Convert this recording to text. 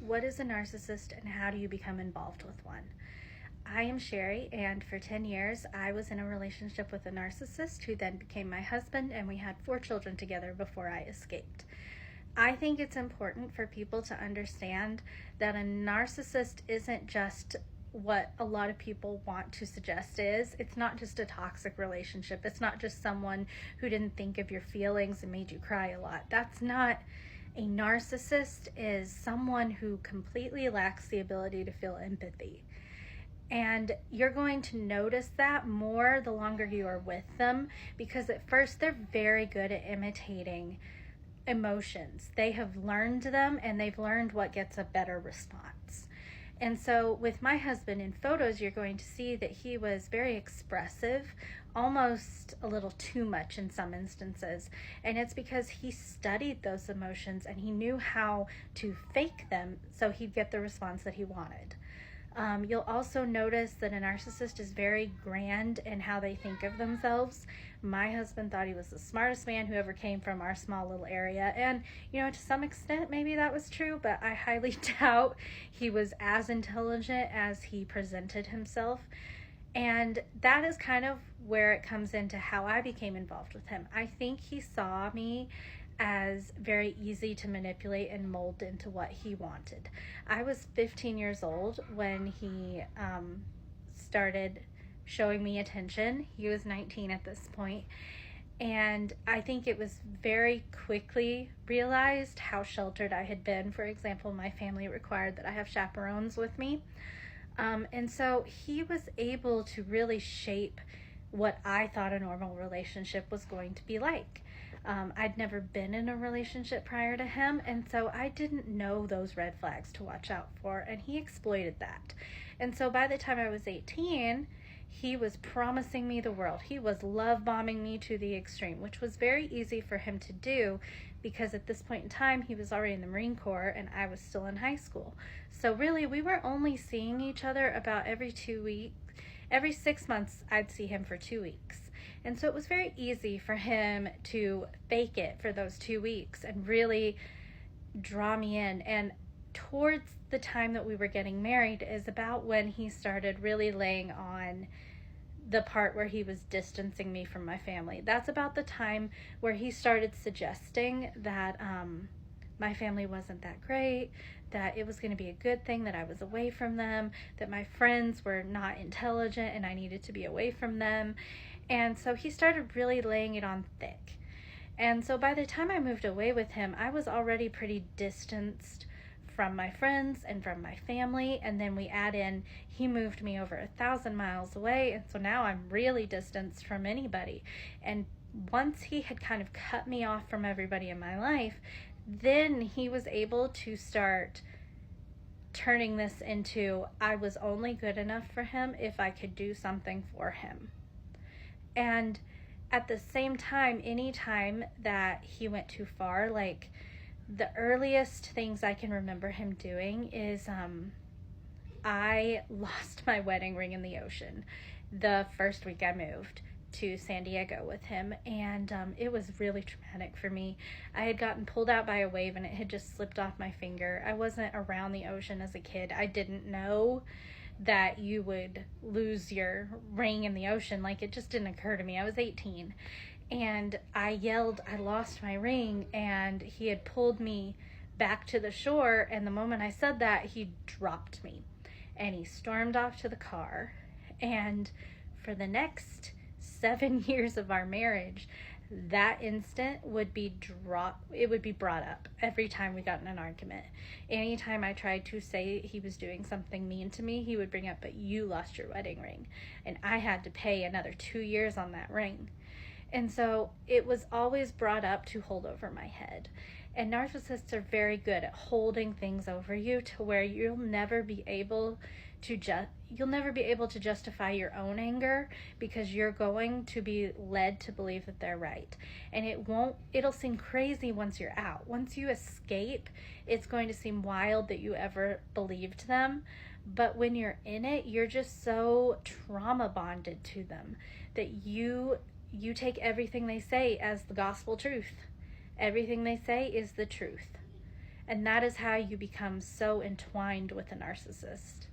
What is a narcissist and how do you become involved with one? I am Sherry, and for 10 years I was in a relationship with a narcissist who then became my husband, and we had 4 children together before I escaped. I think it's important for people to understand that a narcissist isn't just what a lot of people want to suggest is. It's not just a toxic relationship. It's not just someone who didn't think of your feelings and made you cry a lot. That's not. A narcissist is someone who completely lacks the ability to feel empathy. And you're going to notice that more the longer you are with them, because at first they're very good at imitating emotions. They have learned them, and they've learned what gets a better response. And so with my husband, in photos, you're going to see that he was very expressive, almost a little too much in some instances. And it's because he studied those emotions and he knew how to fake them so he'd get the response that he wanted. You'll also notice that a narcissist is very grand in how they think of themselves. My husband thought he was the smartest man who ever came from our small little area. And, to some extent, maybe that was true, but I highly doubt he was as intelligent as he presented himself. And that is kind of where it comes into how I became involved with him. I think he saw me as very easy to manipulate and mold into what he wanted. I was 15 years old when he started showing me attention. He was 19 at this point. And I think it was very quickly realized how sheltered I had been. For example, my family required that I have chaperones with me. And so he was able to really shape what I thought a normal relationship was going to be like. I'd never been in a relationship prior to him, and so I didn't know those red flags to watch out for, and he exploited that. And so by the time I was 18, he was promising me the world. He was love bombing me to the extreme, which was very easy for him to do because at this point in time, he was already in the Marine Corps and I was still in high school. So really, we were only seeing each other about every 2 weeks. Every 6 months, I'd see him for 2 weeks. And so it was very easy for him to fake it for those 2 weeks and really draw me in. And towards the time that we were getting married is about when he started really laying on the part where he was distancing me from my family. That's about the time where he started suggesting that my family wasn't that great, that it was going to be a good thing that I was away from them, that my friends were not intelligent and I needed to be away from them. And so he started really laying it on thick. And so by the time I moved away with him, I was already pretty distanced from my friends and from my family. And then we add in, he moved me over 1,000 miles away. And so now I'm really distanced from anybody. And once he had kind of cut me off from everybody in my life, then he was able to start turning this into, I was only good enough for him if I could do something for him. And at the same time, anytime that he went too far, like the earliest things I can remember him doing is I lost my wedding ring in the ocean the first week I moved to San Diego with him, and it was really traumatic for me. I had gotten pulled out by a wave and it had just slipped off my finger. I wasn't around the ocean as a kid. I didn't know that you would lose your ring in the ocean. Like, it just didn't occur to me. I was 18 and I yelled, I lost my ring, and he had pulled me back to the shore, and the moment I said that, he dropped me and he stormed off to the car. And for the next 7 years of our marriage, that instant would be brought up every time we got in an argument. Anytime I tried to say he was doing something mean to me, he would bring up, but you lost your wedding ring and I had to pay another 2 years on that ring. And so it was always brought up to hold over my head. And narcissists are very good at holding things over you to where you'll never be able to justify your own anger, because you're going to be led to believe that they're right. And it'll seem crazy once you're out. Once you escape, it's going to seem wild that you ever believed them. But when you're in it, you're just so trauma bonded to them that you take everything they say as the gospel truth. Everything they say is the truth. And that is how you become so entwined with a narcissist.